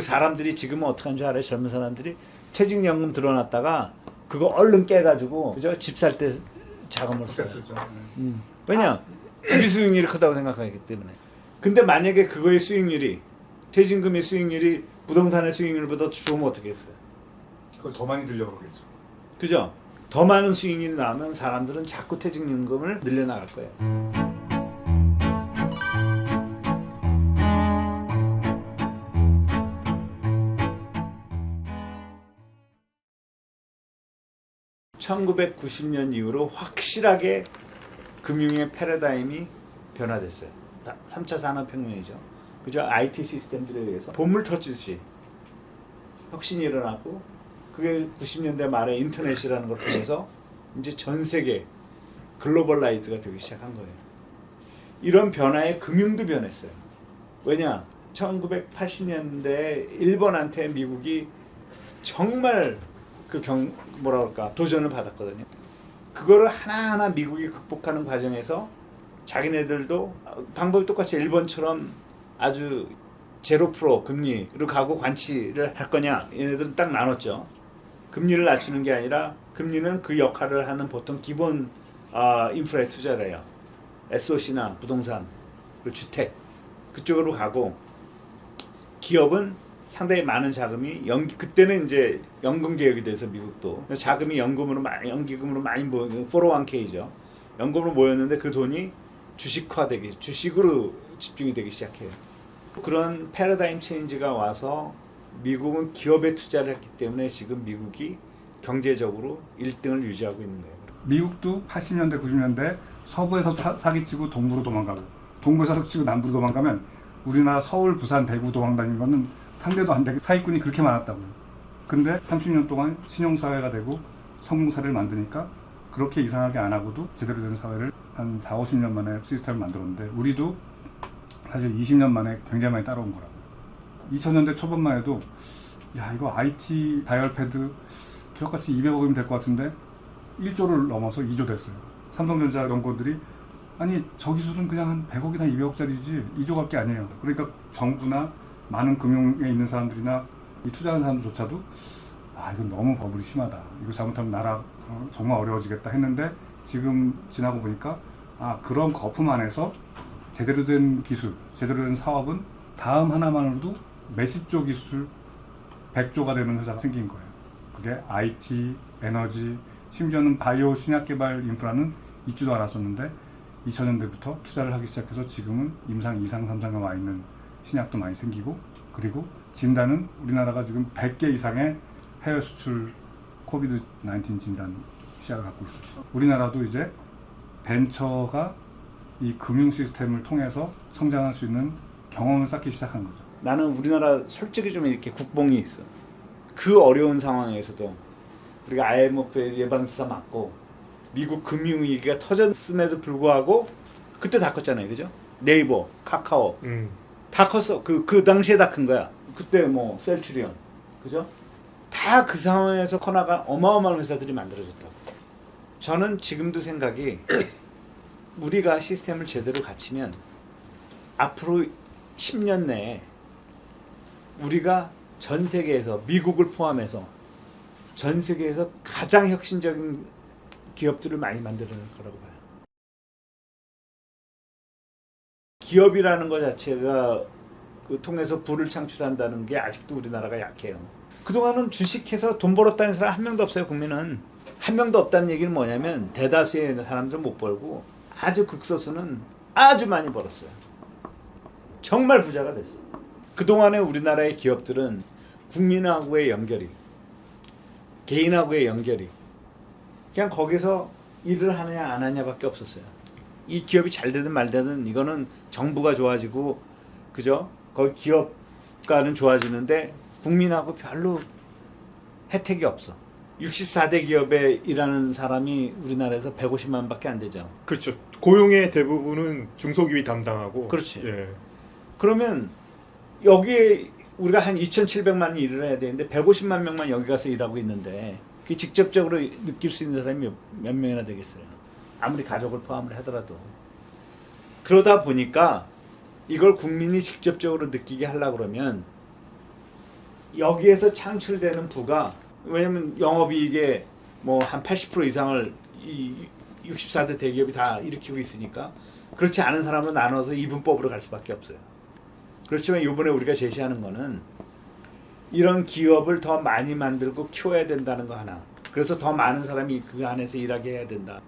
사람들이 지금은 어떻게 하는 줄 알아요? 젊은 사람들이 퇴직연금 들어놨다가 그거 얼른 깨가지고 그죠? 집 살 때 자금을 써요. 왜냐? 집이 수익률이 크다고 생각하기 때문에. 근데 만약에 그거의 수익률이 퇴직금의 수익률이 부동산의 수익률보다 좋으면 어떻게 했어요? 그걸 더 많이 들려고 그러겠죠. 그죠? 더 많은 수익률이 나오면 사람들은 자꾸 퇴직연금을 늘려나갈 거예요. (1990년) 이후로 확실하게 금융의 패러다임이 변화됐어요. 3차 산업혁명이죠. 그죠? IT 시스템들에 의해서 보물 터지듯이 혁신이 일어났고, 그게 90년대 말에 인터넷이라는 걸 통해서 이제 전 세계 글로벌라이즈가 되기 시작한 거예요. 이런 변화에 금융도 변했어요. 왜냐? 1980년대에 일본한테 미국이 정말 뭐라 그럴까, 도전을 받았거든요. 그거를 하나하나 미국이 극복하는 과정에서 자기네들도 방법이 똑같이 일본처럼 아주 0% 금리로 가고 관치를 할 거냐, 얘네들은 딱 나눴죠. 금리를 낮추는 게 아니라 금리는 그 역할을 하는 보통 기본 인프라에 투자를 해요. SOC나 부동산, 그리고 주택 그쪽으로 가고, 기업은 상당히 많은 자금이 그때는 이제 연금 개혁이 돼서 미국도 자금이 연기금으로 많이 모여, 401k죠. 연금으로 모였는데 그 돈이 주식으로 집중이 되기 시작해요. 그런 패러다임 체인지가 와서 미국은 기업에 투자를 했기 때문에 지금 미국이 경제적으로 1등을 유지하고 있는 거예요. 미국도 80년대 90년대 서부에서 사기치고 동부로 도망가고, 동부에서 사기치고 남부로 도망가면 우리나라 서울, 부산, 대구 도망다닌 거는 상대도 안 되게 사기꾼이 그렇게 많았다고요. 근데 30년 동안 신용사회가 되고 성공사회를 만드니까 그렇게 이상하게 안 하고도 제대로 된 사회를 한 4, 50년 만에 시스템을 만들었는데, 우리도 사실 20년 만에 굉장히 많이 따라온 거라고요. 2000년대 초반만 해도 야, 이거 IT 다이얼패드 기업가치 200억이면 될 것 같은데 1조를 넘어서 2조 됐어요. 삼성전자 연구원들이 아니 저 기술은 그냥 한 100억이나 200억짜리지 2조 갈 게 아니에요. 그러니까 정부나 많은 금융에 있는 사람들이나 이 투자하는 사람들조차도 이건 너무 버블이 심하다, 이거 잘못하면 나라 정말 어려워지겠다 했는데, 지금 지나고 보니까 그런 거품 안에서 제대로 된 기술, 제대로 된 사업은 다음 하나만으로도 몇십조 기술, 100조가 되는 회사가 생긴 거예요. 그게 IT, 에너지, 심지어는 바이오 신약 개발 인프라는 있지도 않았었는데 2000년대부터 투자를 하기 시작해서 지금은 임상 2상, 3상에 와 있는 신약도 많이 생기고, 그리고 진단은 우리나라가 지금 100개 이상의 해외 수출 코비드 19 진단 시약을 갖고 있어요. 우리나라도 이제 벤처가 이 금융 시스템을 통해서 성장할 수 있는 경험을 쌓기 시작한 거죠. 나는 우리나라 솔직히 좀 이렇게 국뽕이 있어. 그 어려운 상황에서도 우리가 IMF의 예방주사 맞고 미국 금융위기가 터졌음에도 불구하고 그때 다 컸잖아요, 그죠? 네이버, 카카오 다 컸어. 그 당시에 다 큰 거야. 그때 뭐 셀츄리온, 그죠? 다 그 상황에서 커나가 어마어마한 회사들이 만들어졌다고. 저는 지금도 생각이 우리가 시스템을 제대로 갖추면 앞으로 10년 내에 우리가 전 세계에서, 미국을 포함해서 전 세계에서 가장 혁신적인 기업들을 많이 만드는 거라고 봐요. 기업이라는 것 자체가 통해서 부를 창출한다는 게 아직도 우리나라가 약해요. 그동안은 주식해서 돈 벌었다는 사람 한 명도 없어요. 국민은 한 명도 없다는 얘기는 뭐냐면 대다수의 사람들은 못 벌고 아주 극소수는 아주 많이 벌었어요. 정말 부자가 됐어요. 그동안에 우리나라의 기업들은 국민하고의 연결이, 개인하고의 연결이 그냥 거기서 일을 하느냐 안 하냐밖에 없었어요. 이 기업이 잘 되든 말 되든 이거는 정부가 좋아지고, 그죠? 거기 기업가는 좋아지는데 국민하고 별로 혜택이 없어. 64대 기업에 일하는 사람이 우리나라에서 150만 밖에 안 되죠. 그렇죠. 고용의 대부분은 중소기업이 담당하고. 그렇지. 예. 그러면 여기에 우리가 한 2,700만 일을 해야 되는데 150만 명만 여기 가서 일하고 있는데 그 직접적으로 느낄 수 있는 사람이 몇 명이나 되겠어요. 아무리 가족을 포함을 하더라도. 그러다 보니까 이걸 국민이 직접적으로 느끼게 하려고 그러면 여기에서 창출되는 부가 왜냐면 영업이익의 뭐 한 80% 이상을 이 64대 대기업이 다 일으키고 있으니까 그렇지 않은 사람으로 나눠서 이분법으로 갈 수밖에 없어요. 그렇지만 이번에 우리가 제시하는 거는 이런 기업을 더 많이 만들고 키워야 된다는 거 하나. 그래서 더 많은 사람이 그 안에서 일하게 해야 된다.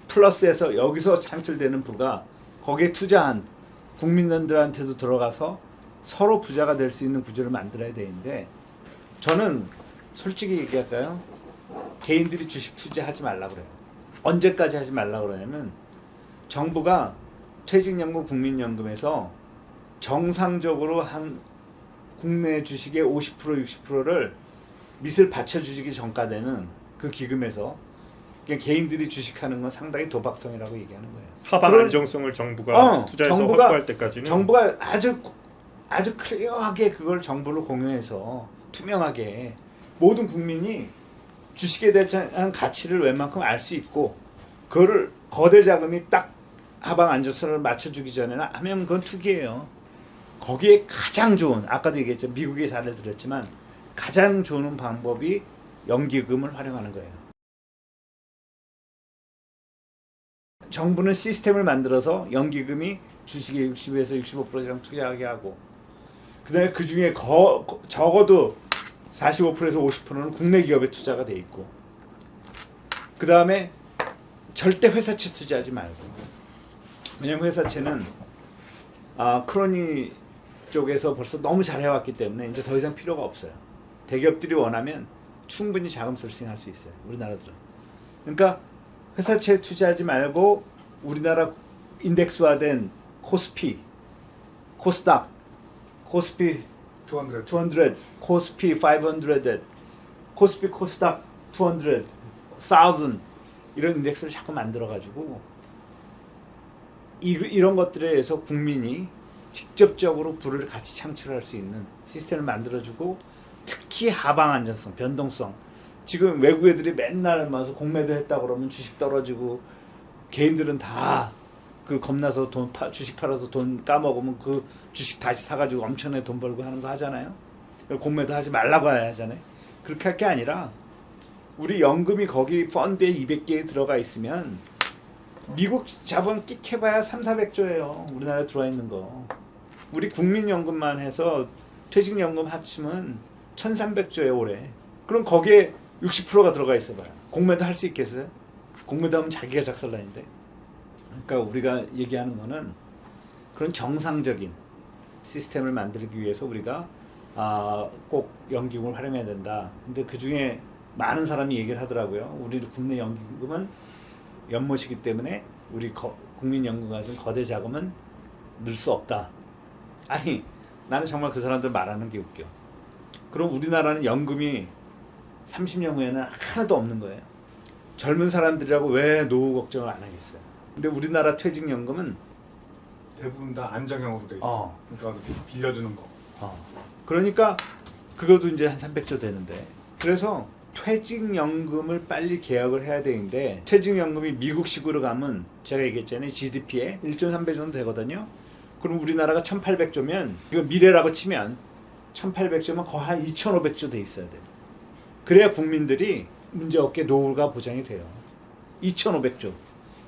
플러스에서 여기서 창출되는 부가 거기에 투자한 국민들한테도 들어가서 서로 부자가 될 수 있는 구조를 만들어야 되는데 저는 솔직히 얘기할까요? 개인들이 주식 투자하지 말라고 그래요. 언제까지 하지 말라고 그러냐면 정부가 퇴직연금, 국민연금에서 정상적으로 한 국내 주식의 50% 60%를 밑을 받쳐주기 전까지는 그 기금에서 그냥 개인들이 주식하는 건 상당히 도박성이라고 얘기하는 거예요. 하방 안정성을 정부가 투자해서 확보할 때까지는 정부가 아주 클리어하게 그걸 정보를 공유해서 투명하게 모든 국민이 주식에 대한 가치를 웬만큼 알 수 있고 그거를 거대 자금이 딱 하방 안정성을 맞춰주기 전에는 하면 그건 투기예요. 거기에 가장 좋은 아까도 얘기했죠. 미국의 사례를 들었지만 가장 좋은 방법이 연기금을 활용하는 거예요. 정부는 시스템을 만들어서 연기금이 주식의 60에서 65% 이상 투자하게 하고 그 다음에 그 중에 적어도 45%에서 50%는 국내 기업에 투자가 돼 있고 그 다음에 절대 회사채 투자하지 말고 왜냐면 회사채는 크로니 쪽에서 벌써 너무 잘해왔기 때문에 이제 더 이상 필요가 없어요. 대기업들이 원하면 충분히 자금 소싱할 수 있어요. 우리나라들은. 그러니까 회사채 투자하지 말고 우리나라 인덱스화된 코스피, 코스닥, 코스피 200, 코스피 500, 코스피 코스닥 200, 1000 이런 인덱스를 자꾸 만들어가지고 이런 것들에 의해서 국민이 직접적으로 부를 같이 창출할 수 있는 시스템을 만들어주고 특히 하방 안전성, 변동성 지금 외국 애들이 맨날 와서 공매도 했다 그러면 주식 떨어지고 개인들은 다 그 겁나서 주식 팔아서 돈 까먹으면 그 주식 다시 사가지고 엄청나게 돈 벌고 하는 거 하잖아요. 공매도 하지 말라고 하잖아요. 그렇게 할 게 아니라 우리 연금이 거기 펀드에 200개에 들어가 있으면 미국 자본 끽 해봐야 3,400조예요. 우리나라에 들어와 있는 거. 우리 국민연금만 해서 퇴직연금 합치면 1,300조예요 올해. 그럼 거기에 60%가 들어가 있어봐요. 공매도 할 수 있겠어요? 공매도 하면 자기가 작살나는데. 그러니까 우리가 얘기하는 거는 그런 정상적인 시스템을 만들기 위해서 우리가 꼭 연기금을 활용해야 된다. 근데 그 중에 많은 사람이 얘기를 하더라고요. 우리 국내 연기금은 연못이기 때문에 우리 국민연금 같은 거대 자금은 넣을 수 없다. 아니 나는 정말 그 사람들 말하는 게 웃겨. 그럼 우리나라는 연금이 30년 후에는 하나도 없는 거예요. 젊은 사람들이라고 왜 노후 걱정을 안 하겠어요. 근데 우리나라 퇴직연금은 대부분 다 안정형으로 돼 있어. 그러니까 빌려주는 거. 그러니까 그것도 이제 한 300조 되는데 그래서 퇴직연금을 빨리 개혁을 해야 되는데 퇴직연금이 미국식으로 가면 제가 얘기했잖아요. GDP에 1.3배 정도 되거든요. 그럼 우리나라가 1,800조면 이거 미래라고 치면 1,800조면 거의 한 2,500조 돼 있어야 돼요. 그래야 국민들이 문제없게 노후가 보장이 돼요. 2,500조.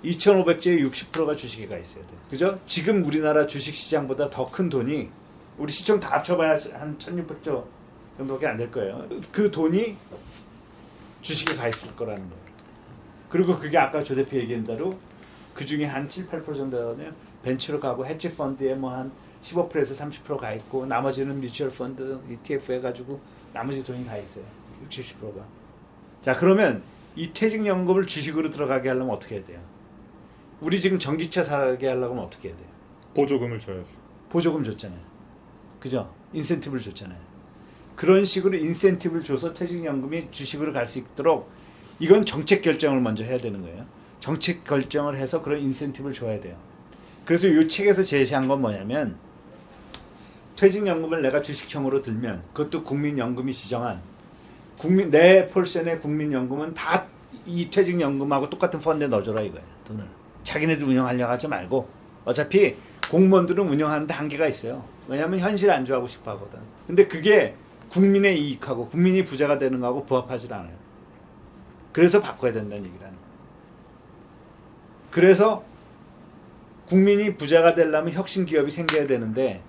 2,500조에 60%가 주식에 가 있어야 돼요. 그죠? 지금 우리나라 주식시장보다 더 큰 돈이 우리 시총 다 합쳐봐야 한 1,600조 정도밖에 안 될 거예요. 그 돈이 주식에 가 있을 거라는 거예요. 그리고 그게 아까 조 대표 얘기한 대로 그 중에 한 7, 8% 정도는 벤처로 가고 해치 펀드에 뭐 한 15%에서 30%가 있고 나머지는 뮤추얼 펀드, ETF 해가지고 나머지 돈이 가 있어요. 60, 70%가. 자 그러면 이 퇴직연금을 주식으로 들어가게 하려면 어떻게 해야 돼요? 우리 지금 전기차 사게 하려면 어떻게 해야 돼요? 보조금을 줘야죠. 보조금 줬잖아요. 그죠? 인센티브를 줬잖아요. 그런 식으로 인센티브를 줘서 퇴직연금이 주식으로 갈 수 있도록 이건 정책 결정을 먼저 해야 되는 거예요. 정책 결정을 해서 그런 인센티브를 줘야 돼요. 그래서 이 책에서 제시한 건 뭐냐면 퇴직연금을 내가 주식형으로 들면 그것도 국민연금이 지정한 내 폴션의 국민연금은 다 이 퇴직연금하고 똑같은 펀드에 넣어줘라 이거예요. 돈을. 자기네들 운영하려고 하지 말고 어차피 공무원들은 운영하는데 한계가 있어요. 왜냐하면 현실 안주하고 싶어 하거든. 근데 그게 국민의 이익하고 국민이 부자가 되는 거하고 부합하지 않아요. 그래서 바꿔야 된다는 얘기라는 거예요. 그래서 국민이 부자가 되려면 혁신 기업이 생겨야 되는데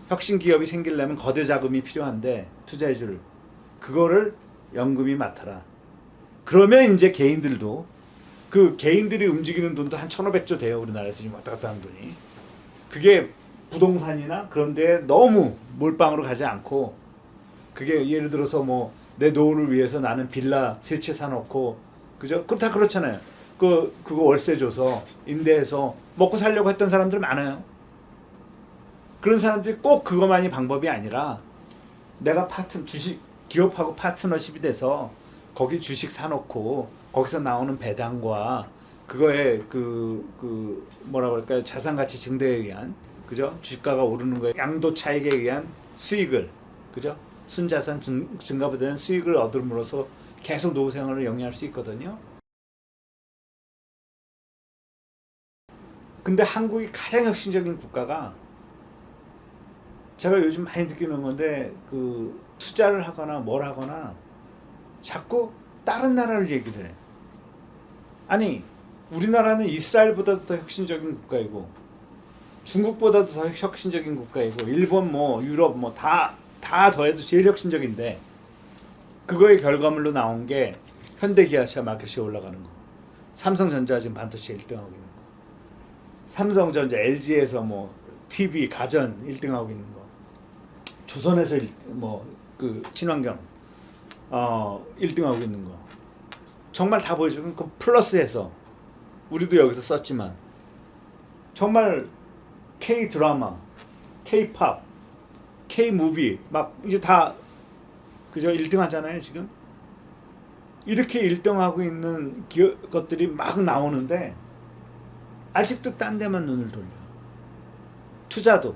혁신 기업이 생기려면 거대 자금이 필요한데 투자해줄 그거를 연금이 맡아라. 그러면 이제 개인들도 그 개인들이 움직이는 돈도 한 1,500조 돼요. 우리나라에서 지금 왔다 갔다 하는 돈이. 그게 부동산이나 그런 데에 너무 몰빵으로 가지 않고 그게 예를 들어서 뭐 내 노후를 위해서 나는 빌라 세 채 사놓고 그죠? 그거 다 그렇잖아요. 그거 월세 줘서 임대해서 먹고 살려고 했던 사람들 많아요. 그런 사람들이 꼭 그것만이 방법이 아니라 내가 주식 기업하고 파트너십이 돼서 거기 주식 사놓고 거기서 나오는 배당과 그거에 뭐라고 할까요? 자산 가치 증대에 의한 그죠? 주가가 오르는 거에 양도 차익에 의한 수익을 그죠? 순자산 증가보다는 수익을 얻음으로써 계속 노후 생활을 영위할 수 있거든요. 근데 한국이 가장 혁신적인 국가가 제가 요즘 많이 느끼는 건데 그 투자를 하거나 뭘 하거나 자꾸 다른 나라를 얘기를 해. 아니 우리나라는 이스라엘보다도 더 혁신적인 국가이고 중국보다도 더 혁신적인 국가이고 일본 뭐 유럽 뭐 다 더해도 제일 혁신적인데 그거의 결과물로 나온 게 현대기아차 마켓이 올라가는 거. 삼성전자 지금 반도체 1등하고 있는 거. 삼성전자 LG에서 뭐 TV 가전 1등하고 있는 거. 조선에서 친환경 1등하고 있는 거. 정말 다 보여주는 그 플러스해서 우리도 여기서 썼지만 정말 K 드라마, K 팝, K 무비 막 이제 다 그저 1등 하잖아요 지금. 이렇게 1등하고 있는 것들이 막 나오는데 아직도 딴 데만 눈을 돌려. 투자도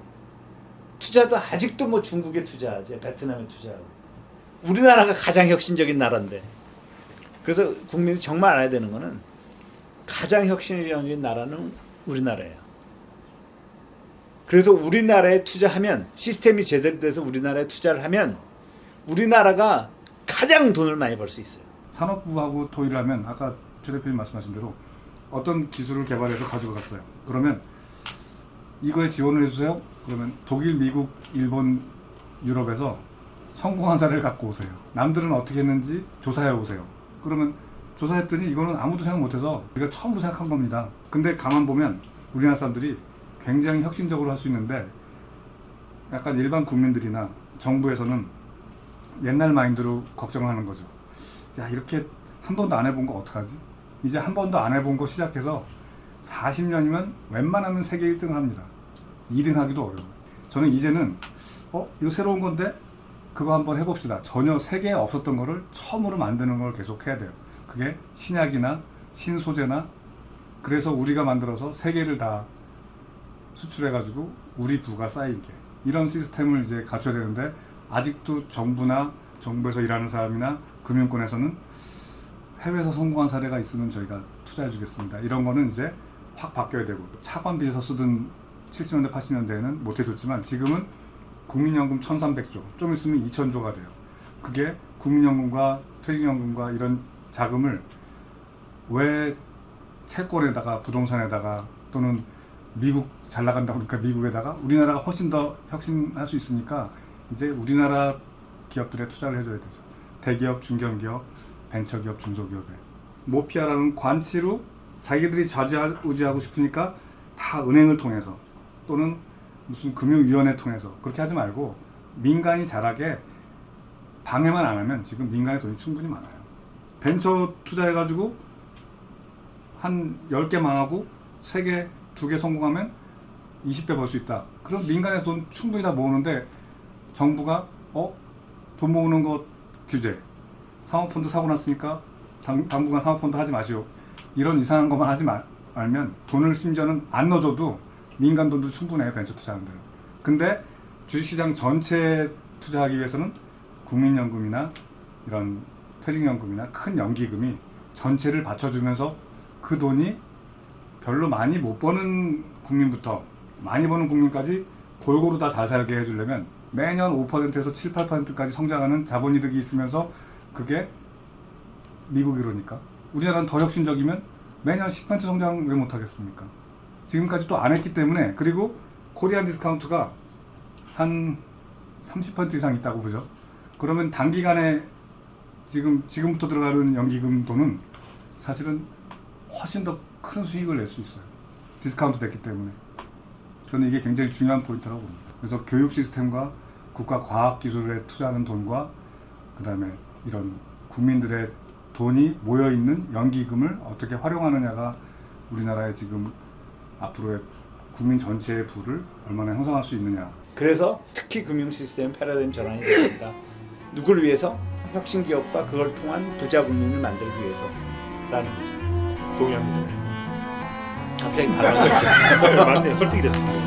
아직도 뭐 중국에 투자하지, 베트남에 투자하고. 우리나라가 가장 혁신적인 나라인데. 그래서 국민이 정말 알아야 되는 거는 가장 혁신적인 나라는 우리나라예요. 그래서 우리나라에 투자하면 시스템이 제대로 돼서 우리나라에 투자를 하면 우리나라가 가장 돈을 많이 벌 수 있어요. 산업부하고 토의를 하면 아까 최 대표님 말씀하신 대로 어떤 기술을 개발해서 가지고 갔어요. 그러면 이거에 지원을 해주세요. 그러면 독일, 미국, 일본, 유럽에서 성공한 사례를 갖고 오세요. 남들은 어떻게 했는지 조사해 오세요. 그러면 조사했더니 이거는 아무도 생각 못해서 우리가 처음으로 생각한 겁니다. 근데 가만 보면 우리나라 사람들이 굉장히 혁신적으로 할 수 있는데 약간 일반 국민들이나 정부에서는 옛날 마인드로 걱정을 하는 거죠. 야, 이렇게 한 번도 안 해본 거 어떡하지? 이제 한 번도 안 해본 거 시작해서 40년이면 웬만하면 세계 1등을 합니다. 2등 하기도 어려워요. 저는 이제는 이거 새로운 건데 그거 한번 해봅시다. 전혀 세계에 없었던 거를 처음으로 만드는 걸 계속 해야 돼요. 그게 신약이나 신소재나 그래서 우리가 만들어서 세계를 다 수출해가지고 우리 부가 쌓이게 이런 시스템을 이제 갖춰야 되는데 아직도 정부나 정부에서 일하는 사람이나 금융권에서는 해외에서 성공한 사례가 있으면 저희가 투자해 주겠습니다. 이런 거는 이제 확 바뀌어야 되고 차관비에서 쓰던 70년대 80년대에는 못 해줬지만 지금은 국민연금 1,300조 좀 있으면 2,000조가 돼요. 그게 국민연금과 퇴직연금과 이런 자금을 왜 채권에다가 부동산에다가 또는 미국 잘 나간다 그러니까 미국에다가 우리나라가 훨씬 더 혁신할 수 있으니까 이제 우리나라 기업들에 투자를 해줘야 되죠. 대기업, 중견기업, 벤처기업, 중소기업에 모피아라는 관치로 자기들이 좌지우지하고 싶으니까 다 은행을 통해서 또는 무슨 금융위원회 통해서 그렇게 하지 말고 민간이 잘하게 방해만 안 하면 지금 민간의 돈이 충분히 많아요. 벤처 투자해가지고 한 10개 망하고 3개, 2개 성공하면 20배 벌 수 있다. 그럼 민간에서 돈 충분히 다 모으는데 정부가 돈 모으는 거 규제 사모펀드 사고 났으니까 당분간 사모펀드 하지 마시오. 이런 이상한 것만 하지 말면 돈을 심지어는 안 넣어줘도 민간 돈도 충분해요. 벤처 투자하는 데는. 근데 주식시장 전체에 투자하기 위해서는 국민연금이나 이런 퇴직연금이나 큰 연기금이 전체를 받쳐주면서 그 돈이 별로 많이 못 버는 국민부터 많이 버는 국민까지 골고루 다 잘 살게 해주려면 매년 5%에서 7, 8%까지 성장하는 자본이득이 있으면서 그게 미국이로니까 우리나라는 더 혁신적이면 매년 10% 성장 왜 못하겠습니까? 지금까지 또 안 했기 때문에. 그리고 코리안 디스카운트가 한 30% 이상 있다고 보죠. 그러면 단기간에 지금부터 들어가는 연기금 돈은 사실은 훨씬 더 큰 수익을 낼 수 있어요. 디스카운트 됐기 때문에. 저는 이게 굉장히 중요한 포인트라고 봅니다. 그래서 교육 시스템과 국가 과학 기술에 투자하는 돈과 그다음에 이런 국민들의 돈이 모여 있는 연기금을 어떻게 활용하느냐가 우리나라의 지금 앞으로의 국민 전체의 부를 얼마나 형성할 수 있느냐. 그래서 특히 금융 시스템 패러다임 전환이 됩니다. 누구를 위해서? 혁신 기업과 그걸 통한 부자 국민을 만들기 위해서라는 거죠. 동의합니다. 갑자기 바람을 맞네요. 설득이 됐습니다.